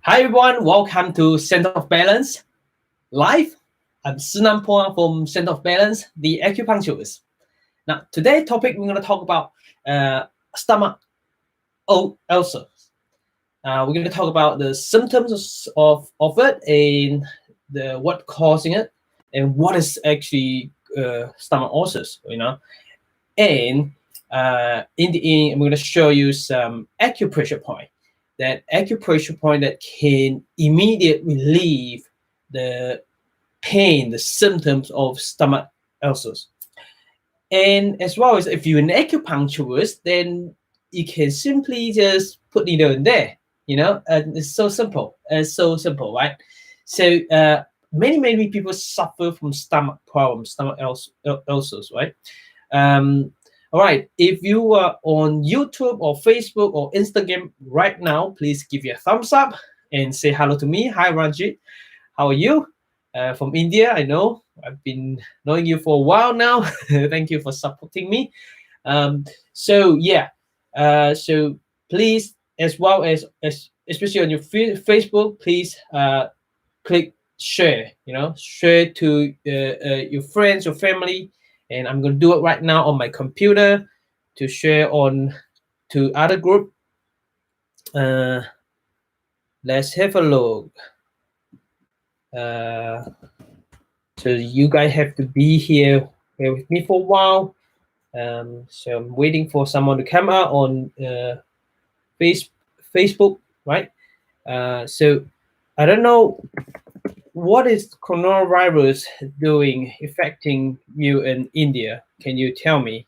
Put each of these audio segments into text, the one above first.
Hi everyone, welcome to Self-Balance Live. I'm Szenan-Balance from Self-Balance, the acupuncturist. Now, today's topic we're going to talk about stomach ulcer. We're going to talk about the symptoms of it and what causing it and what is actually stomach ulcers. And in the end, I'm going to show you some acupressure point. That acupressure point that can immediately relieve the pain, the symptoms of stomach ulcers. And as well as if you're an acupuncturist, then you can simply just put needle in there, and it's so simple. It's so simple, right? So many people suffer from stomach problems, stomach ulcers, right? All right, if you are on YouTube or Facebook or Instagram right now, please give you a thumbs up and say hello to me. Hi, Ranjit. How are you? From India, I know. I've been knowing you for a while now. Thank you for supporting me. So please, as well as especially on your Facebook, please click share, share to your friends, your family. And I'm going to do it right now on my computer to share on to other group. Let's have a look. So you guys have to be here with me for a while. So I'm waiting for someone to come out on Facebook, right? So I don't know what is coronavirus doing affecting you in India. Can you tell me?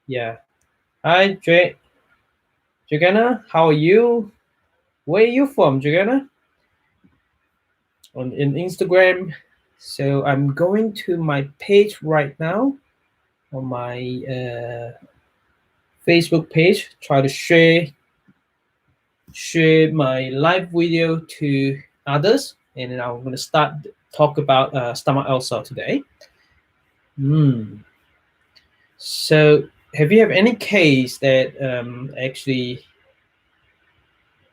Yeah. Hi, Jagana. How are you? Where are you from, Jagana? In Instagram. So I'm going to my page right now on my Facebook page. Try to share my live video to others, and then I'm going to start talk about stomach ulcer today. So have you have any case that actually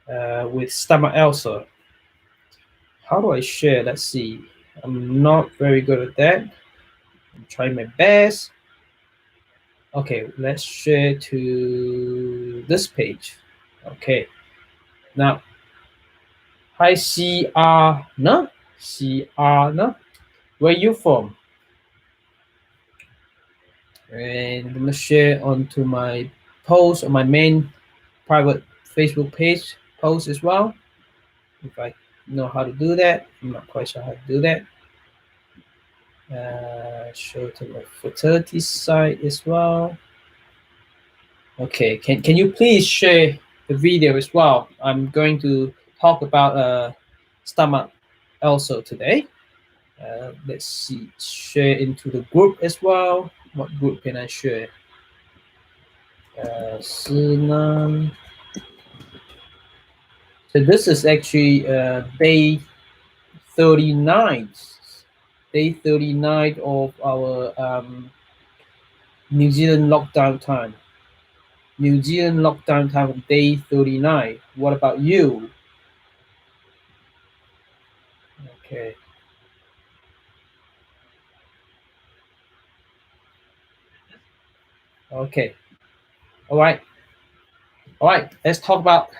with stomach ulcer? How do I share? Let's see. I'm not very good at that. I'm trying my best. Okay, let's share to this page. Okay. Now, hi CR, no? CR, no? Where you from? And I'm gonna share onto my post on my main private Facebook page post as well. If I know how to do that, I'm not quite sure how to do that. Show to my fertility site as well. Okay, can you please share the video as well? I'm going to talk about stomach ulcer today. Let's see, share into the group as well. What group can I share? Szenan. So this is actually day 39. Day 39 of our New Zealand lockdown time. New Zealand lockdown time of day 39. What about you? Okay. Okay. All right. Let's talk about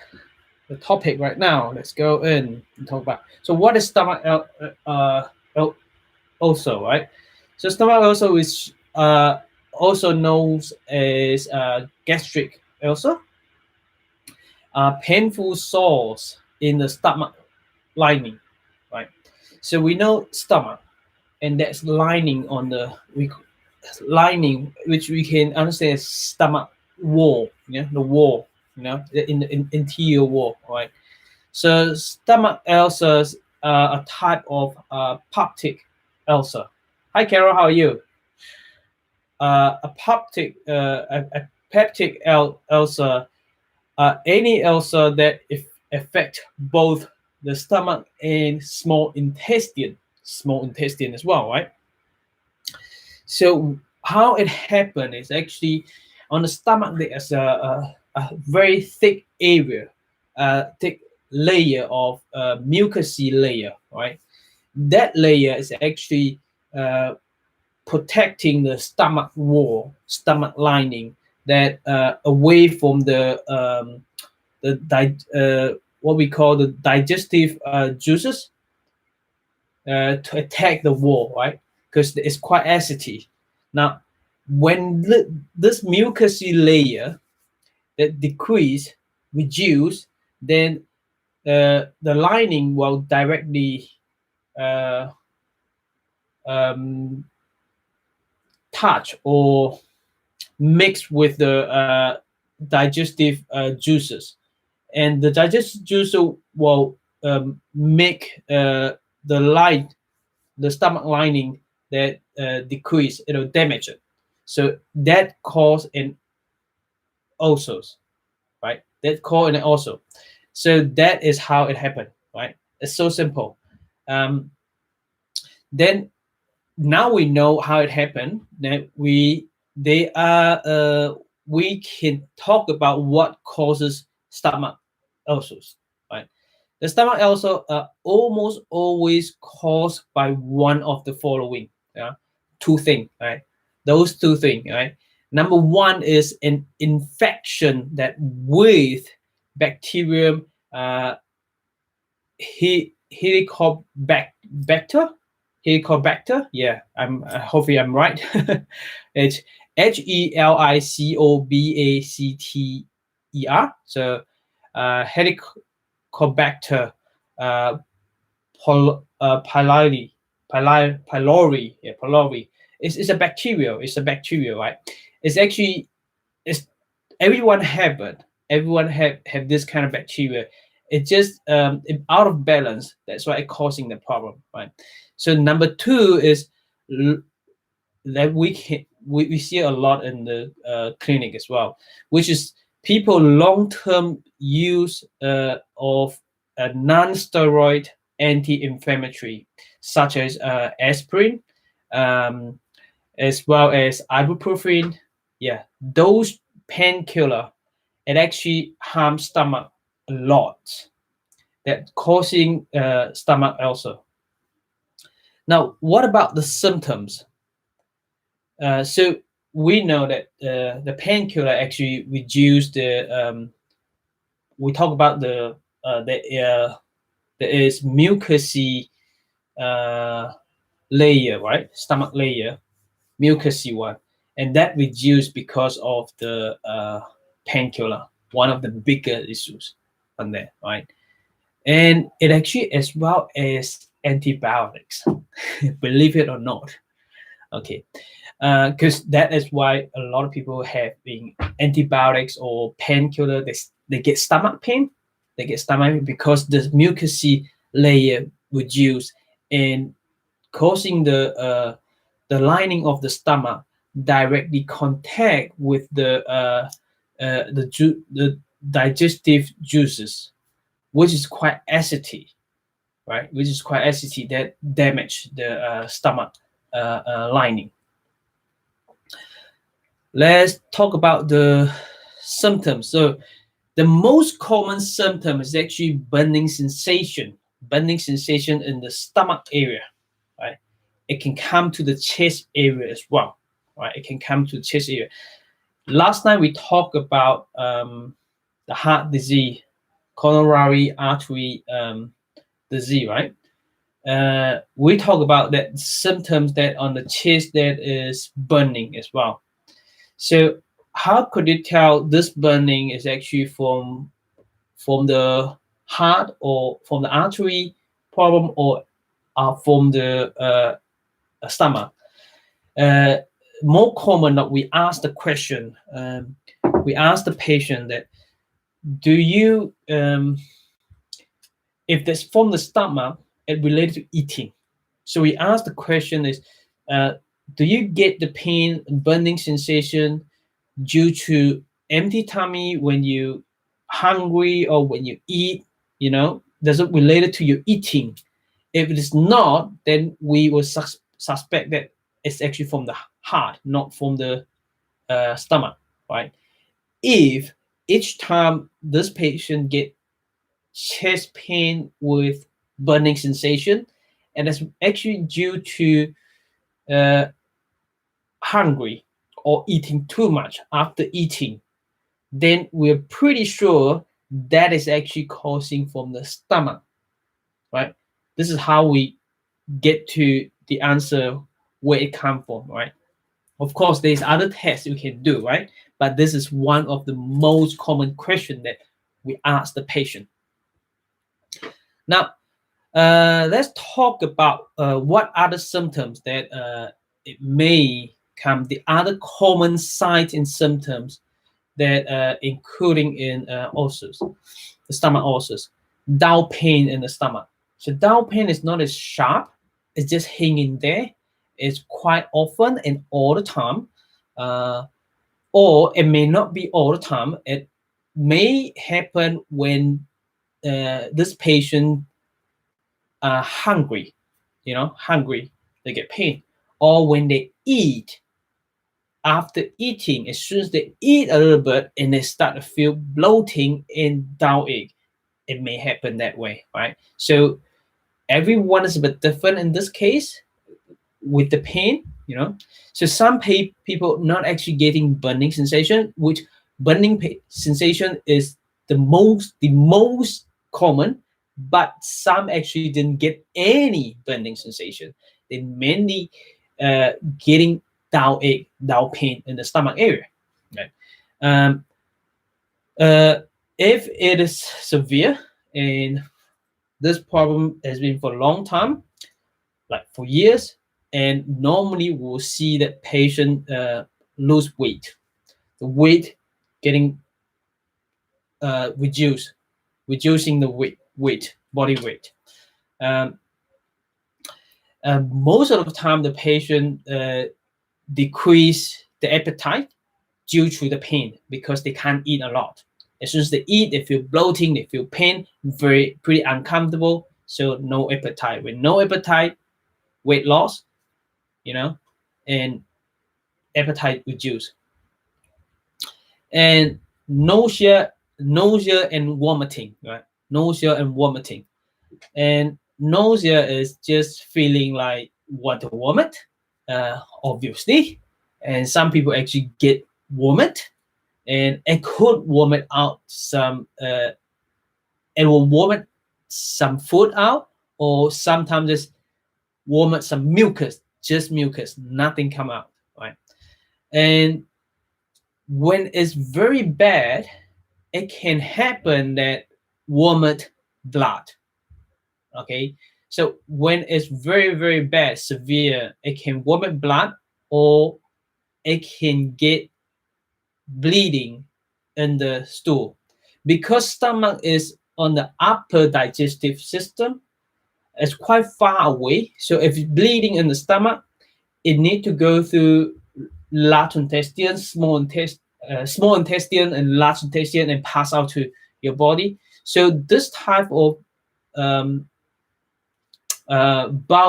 the topic right now. Let's go in and talk about. So what is stomach ulcer, right? So stomach ulcer is also known as gastric ulcer. Painful sores in the stomach lining, right? So we know stomach, and that's lining on the lining, which we can understand as stomach wall, the wall, in the interior wall, right? So stomach ulcers are a type of peptic ulcer. Hi, Carol, how are you? A peptic ulcer, any ulcer that affect both the stomach and small intestine as well, right? So how it happened is actually on the stomach there's a very thick area, thick layer of mucousy layer, right? That layer is actually protecting the stomach wall, stomach lining, that away from the what we call the digestive juices to attack the wall, right? Because it's quite acidic. Now, when this mucousy layer that reduce, then the lining will directly uh, touch or mix with the digestive juices, and the digestive juice will make the stomach lining that decrease, damage it. So that cause an ulcers, right? That cause an ulcer. So that is how it happened, right? It's so simple. Then now we know how it happened. That we can talk about what causes stomach ulcers, right? The stomach ulcer are almost always caused by one of the following, two things, right? Those two things, right? Number one is an infection that with bacterium Helicobacter. Yeah, hopefully I'm right. It's Helicobacter. So Helicobacter pylori. Yeah, pylori. It's a bacteria. It's a bacteria, right? It's actually everyone have it. Everyone have this kind of bacteria. It's just out of balance. That's why it's causing the problem, right? So number two is that we see a lot in the clinic as well, which is people long-term use of a non-steroid anti-inflammatory, such as aspirin, as well as ibuprofen. Yeah, those painkiller, it actually harms stomach a lot, that causing stomach ulcer. Now, what about the symptoms? So we know that the painkiller actually reduce the. We talk about there is mucousy layer, right? Stomach layer, mucousy one, and that reduced because of the painkiller. One of the bigger issues on there, right? And it actually as well as antibiotics, believe it or not. Okay, because that is why a lot of people have been antibiotics or painkiller. They get stomach pain. They get stomach pain because the mucousy layer reduce and causing the lining of the stomach directly contact with the digestive juices, which is quite acidic, right? Which is quite acidic that damage the stomach lining. Let's talk about the symptoms. So the most common symptom is actually burning sensation in the stomach area, right? It can come to the chest area as well, right? It can come to the chest area. Last night we talked about the heart disease, coronary artery disease, right? We talk about that symptoms that on the chest that is burning as well. So how could you tell this burning is actually from the heart or from the artery problem or from the stomach? More common that we ask the question, we ask the patient that, do you, if that's from the stomach, it related to eating. So we ask the question is, do you get the pain, burning sensation due to empty tummy when you hungry or when you eat? Does it related to your eating? If it is not, then we will suspect that it's actually from the heart, not from the stomach, right? If each time this patient get chest pain with burning sensation, and it's actually due to hungry or eating too much after eating, then we're pretty sure that is actually causing from the stomach, right? This is how we get to the answer where it comes from, right? Of course, there's other tests you can do, right? But this is one of the most common questions that we ask the patient. Now, let's talk about what other symptoms that it may come, the other common signs and symptoms that including in ulcers, the stomach ulcers, dull pain in the stomach. So dull pain is not as sharp, it's just hanging there. It's quite often and all the time, or it may not be all the time. It may happen when this patient are hungry, hungry, they get pain, or when they eat. After eating, as soon as they eat a little bit and they start to feel bloating and bowel ache, it may happen that way, right? So everyone is a bit different in this case with the pain, So some people not actually getting burning sensation, which burning sensation is the most common, but some actually didn't get any burning sensation. They mainly getting dull ache, dull pain in the stomach area. Right? If it is severe and this problem has been for a long time, like for years, and normally we'll see that patient lose weight, the weight getting reducing the weight, body weight. Most of the time, the patient decrease the appetite due to the pain because they can't eat a lot. As soon as they eat, they feel bloating, they feel pain, pretty uncomfortable. So no appetite. With no appetite, weight loss, and appetite reduce. And nausea and vomiting, right? Nausea and vomiting. And nausea is just feeling like want to vomit, obviously. And some people actually get vomit, and it could vomit out some, it will vomit some food out, or sometimes just vomit some mucus, just mucus, nothing come out, right? And when it's very bad, it can happen that vomit blood. Okay, so when it's very, very bad, severe, it can vomit blood, or it can get bleeding in the stool. Because stomach is on the upper digestive system, it's quite far away. So if it's bleeding in the stomach, it need to go through large intestine, small intestine, and large intestine, and pass out to your body. So this type of bowel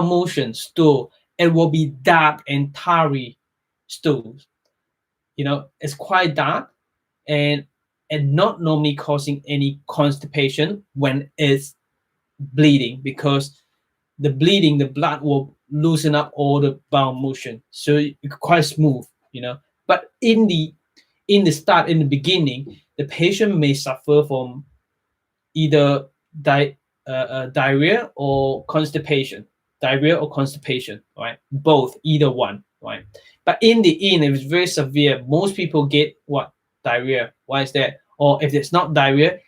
motion stool, it will be dark and tarry stools. It's quite dark and not normally causing any constipation when it's bleeding, because the bleeding, the blood will loosen up all the bowel motion, so it's quite smooth. But in the beginning, the patient may suffer from either diarrhea or constipation, right? Both, either one, right? But in the end, if it's very severe, most people get what? Diarrhea. Why is that? Or if it's not diarrhea,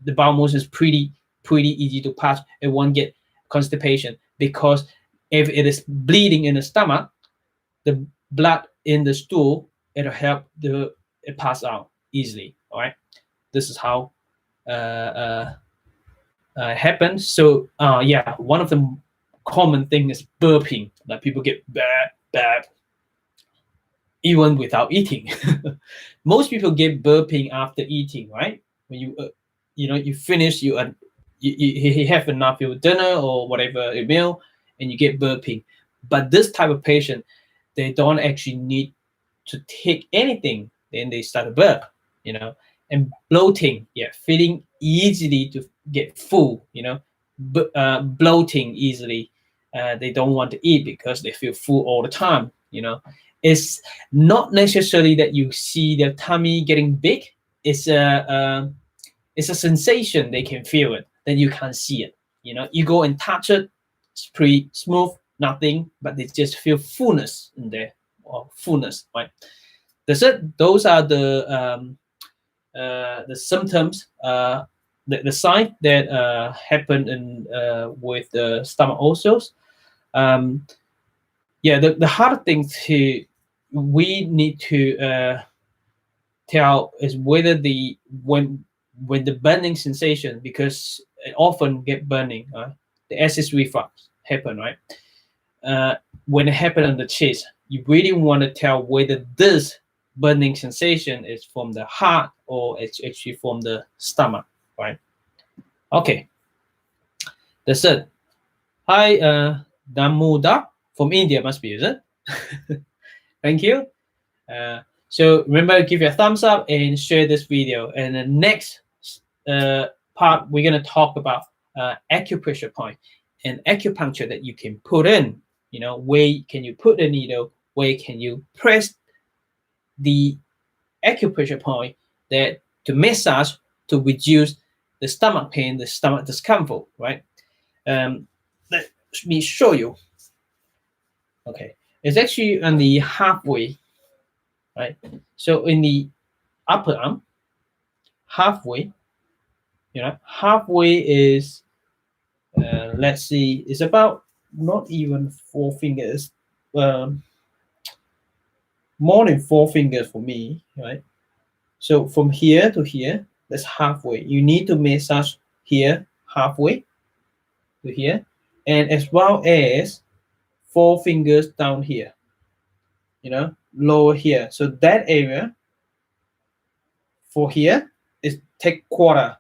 the bowel motion is pretty easy to pass. It won't get constipation, because if it is bleeding in the stomach, the blood in the stool, it'll help it pass out easily. All right, this is how happens. So yeah, one of the common thing is burping. Like people get bad even without eating. Most people get burping after eating, right? When you finish, you have enough your dinner or whatever your meal, and you get burping. But this type of patient, they don't actually need to take anything, then they start to burp, And bloating, feeling easily to get full, bloating easily. They don't want to eat because they feel full all the time. It's not necessarily that you see their tummy getting big. It's a sensation. They can feel it, then you can't see it. You go and touch it, it's pretty smooth, nothing, but they just feel fullness in there, or fullness, right? Those are the symptoms, the sign that happen in with the stomach ulcers. The hard thing we need to tell is whether when the burning sensation, because it often get burning, the acid reflux happen, right? When it happen on the chest, you really want to tell whether this burning sensation is from the heart or it's actually from the stomach, right? Okay, that's it. Hi, Damuda from India, must be, is it? Thank you. So remember, give your thumbs up and share this video. And the next part, we're going to talk about acupressure point and acupuncture that you can put in. Where can you put the needle? Where can you press the acupressure point that to massage to reduce the stomach pain, the stomach discomfort, right? Let me show you. Okay, it's actually on the halfway, right? So in the upper arm, halfway, halfway is, let's see, it's about not even 4 fingers, more than 4 fingers for me, right? So from here to here, that's halfway. You need to massage here halfway to here, and as well as 4 fingers down here, lower here. So that area for here is take quarter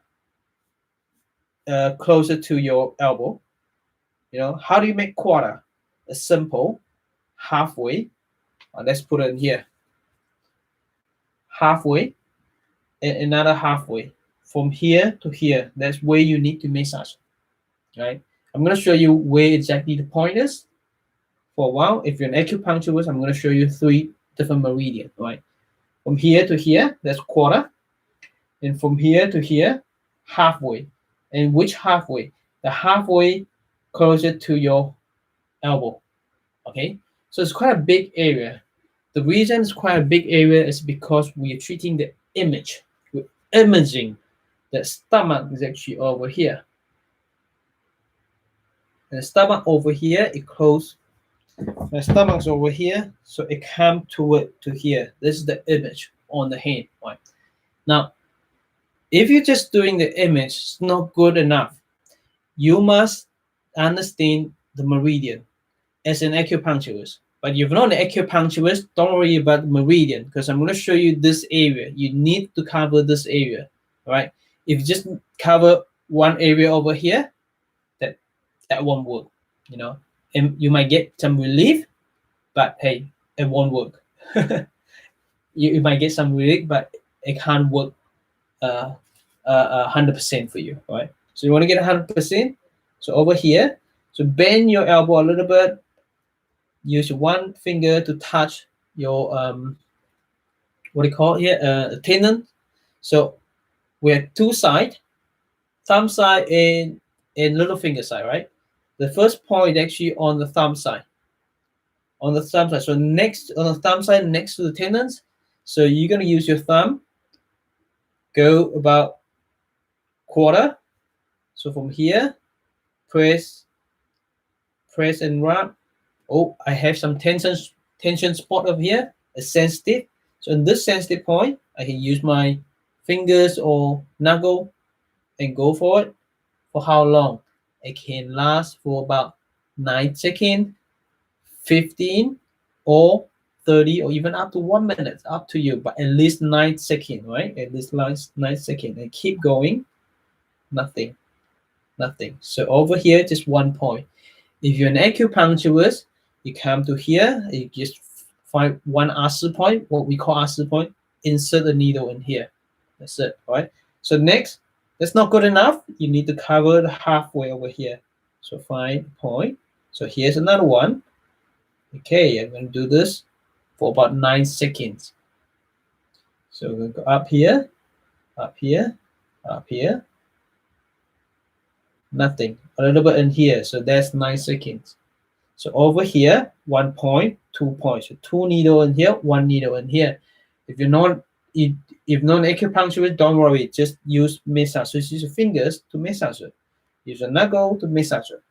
closer to your elbow. How do you make quarter? It's simple. Halfway. Let's put it in here. Halfway and another halfway. From here to here, that's where you need to massage. Right? I'm going to show you where exactly the point is. For a while, if you're an acupuncturist, I'm going to show you 3 different meridians. Right? From here to here, that's quarter. And from here to here, halfway. And which halfway? The halfway closer to your elbow. Okay, so it's quite a big area. The reason it's quite a big area is because we are treating the image. We're imaging the stomach is actually over here. And the stomach over here, it close. The stomach's over here, so it comes to here. This is the image on the hand. Right? Now, if you're just doing the image, it's not good enough. You must understand the meridian as an acupuncturist. But if you're not an acupuncturist, don't worry about the meridian, because I'm going to show you this area. You need to cover this area, right? If you just cover one area over here, that won't work, and you might get some relief, but hey, it won't work. you might get some relief, but it can't work 100% for you, right? So you want to get 100%. So over here, so bend your elbow a little bit. Use one finger to touch your what do you call it here? Tendon. So we have 2 sides, thumb side and little finger side, right? The first point actually on the thumb side. On the thumb side. So next on the thumb side, next to the tendons. So you're gonna use your thumb. Go about quarter. So from here, press and rub. Oh, I have some tension spot over here. It's sensitive. So in this sensitive point, I can use my fingers or knuckle and go for it. For how long? It can last for about 9 seconds, 15, or 30, or even up to 1 minute. Up to you, but at least 9 seconds, right? At least 9 seconds, and keep going. Nothing. So over here, just 1 point. If you're an acupuncturist, you come to here, you just find one ulcer point, what we call ulcer point, insert the needle in here. That's it, right? So next, That's not good enough. You need to cover the halfway over here. So find a point. So here's another one. Okay, I'm going to do this for about 9 seconds. So we're going to go up here, up here, up here. Nothing. A little bit in here. So that's 9 seconds. So over here, 1 point, 2 points. So 2 needles in here, 1 needle in here. If you're not acupuncturist, don't worry. Just use massage. So use your fingers to massage it. Use a knuckle to massage it.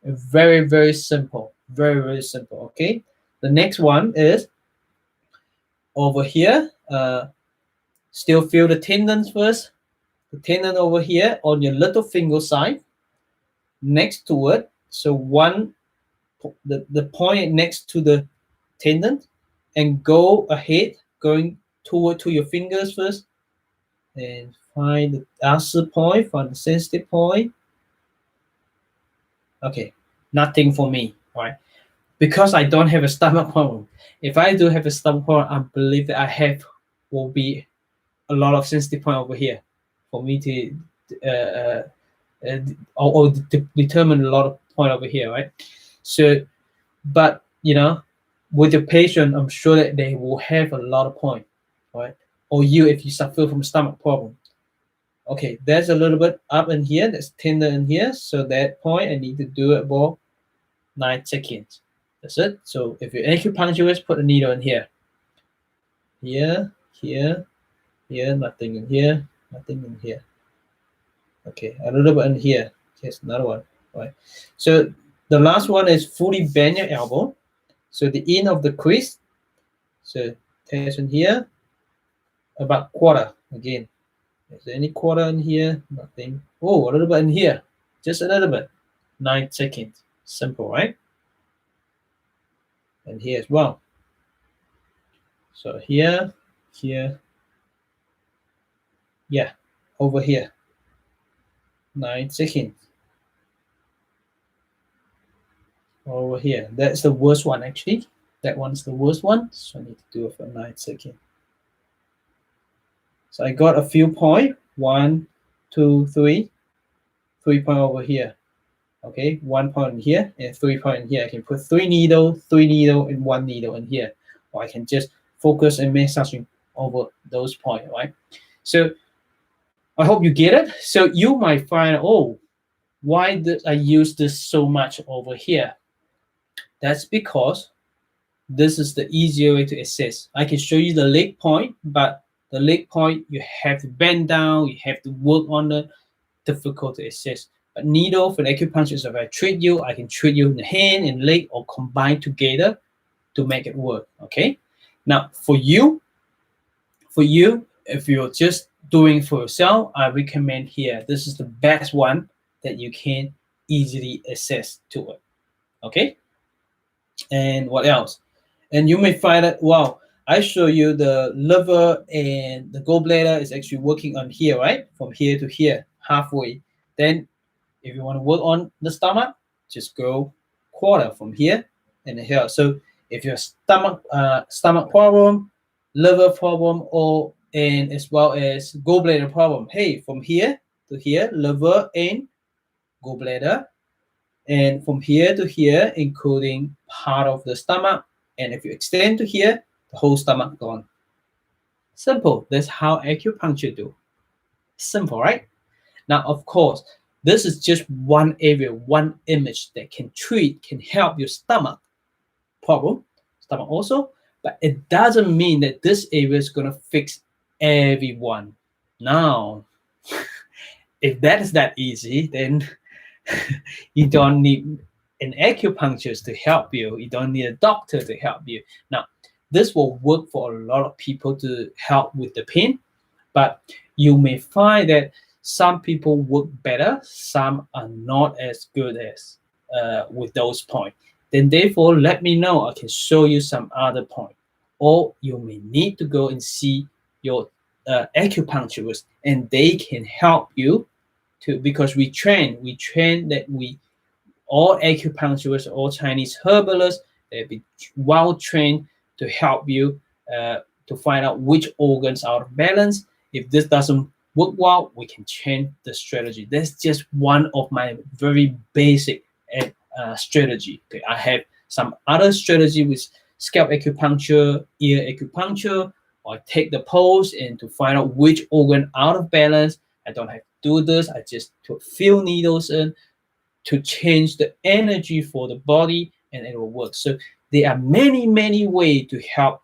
Very, very simple. Very, very simple. Okay. The next one is over here. Still feel the tendons first. The tendon over here on your little finger side. Next to it. So the point next to the tendon, and go ahead, going toward to your fingers first, and find the ulcer point, find the sensitive point. Okay, nothing for me, right? Because I don't have a stomach problem. If I do have a stomach problem, I believe that I will be a lot of sensitive point over here for me to determine a lot of point over here, right? So, but you know, with your patient, I'm sure that they will have a lot of point, right? Or you, if you suffer from stomach problem. Okay, there's a little bit up in here, that's tender in here. So that point, I need to do it for 9 seconds. That's it. So if you're an acupuncturist, put a needle in here. Here, here, here, nothing in here, nothing in here. Okay, a little bit in here. Here's another one, right? So the last one is fully bend your elbow. So the end of the crease. So tension here, about quarter again. Is there any quarter in here? Nothing. Oh, a little bit in here, just a little bit. 9 seconds. Simple, right? And here as well. So here, here, yeah, over here. 9 seconds. Over here. That's the worst one actually. That one's the worst one. So I need to do it for 9 seconds. So I got a few points. 1, 2, 3. 3 points over here. Okay, 1 point in here and 3 points in here. I can put 3 needles, 3 needles, and 1 needle in here. Or I can just focus and massaging over those points, right? So I hope you get it. So you might find, oh, why did I use this so much over here? That's because this is the easier way to assess. I can show you the leg point, but the leg point, you have to bend down, you have to work on it, difficult to assess. But needle for acupuncture, if I treat you, I can treat you in the hand and leg or combine together to make it work, okay? Now, for you, if you're just doing for yourself, I recommend here. This is the best one that you can easily access to it, okay? And what else? And you may find that, wow, I show you the liver and the gallbladder is actually working on here, right? From here to here, halfway. Then if you want to work on the stomach, just go quarter from here and here. So if your stomach problem, liver problem, or and as well as gallbladder problem, hey, from here to here, liver and gallbladder, and from here to here, including part of the stomach. And if you extend to here, the whole stomach gone. Simple. That's how acupuncture do. Simple, right? Now, of course, this is just one area, one image that can help your stomach problem, stomach also, but it doesn't mean that this area is going to fix everyone. Now, if that is that easy, then you don't need an acupuncturist to help you. You don't need a doctor to help you. Now, this will work for a lot of people to help with the pain, but you may find that some people work better, some are not as good as with those points. Then therefore, let me know. I can show you some other point. Or you may need to go and see your acupuncturist, and they can help you to, because we train that all acupuncturists, all Chinese herbalists, they'll be well trained to help you to find out which organs are out of balance. If this doesn't work well, we can change the strategy. That's just one of my very basic strategy. Okay, I have some other strategy with scalp acupuncture, ear acupuncture. I take the pulse and to find out which organ out of balance. I don't have to do this. I just put few needles in to change the energy for the body, and it will work. So there are many ways to help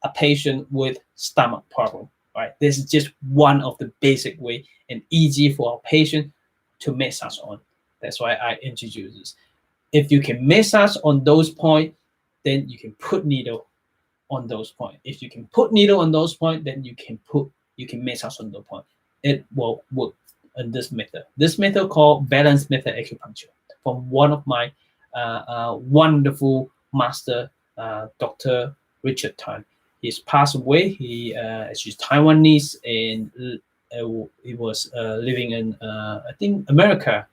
a patient with stomach problem. Right, this is just one of the basic way and easy for our patient to massage on. That's why I introduce this. If you can massage on those points, then you can put needle on those points. If you can put needle on those points, then you can massage on those points. It will work in this method. This method called balance method acupuncture from one of my wonderful master, Dr. Richard Tan. He's passed away. He's Taiwanese, and he was living in I think America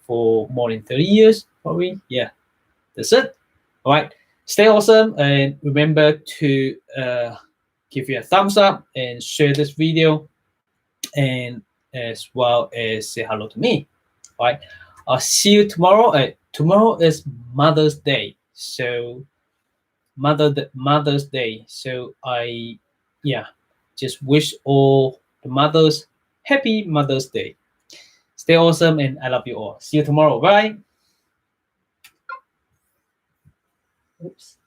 for more than 30 years, probably. Yeah, that's it. All right, stay awesome, and remember to give you a thumbs up and share this video, and as well as say hello to me. All right, I'll see you tomorrow. Tomorrow is Mother's Day, so Mother's Day. So I just wish all the mothers happy Mother's Day. Stay awesome, and I love you all. See you tomorrow. Bye. Oops.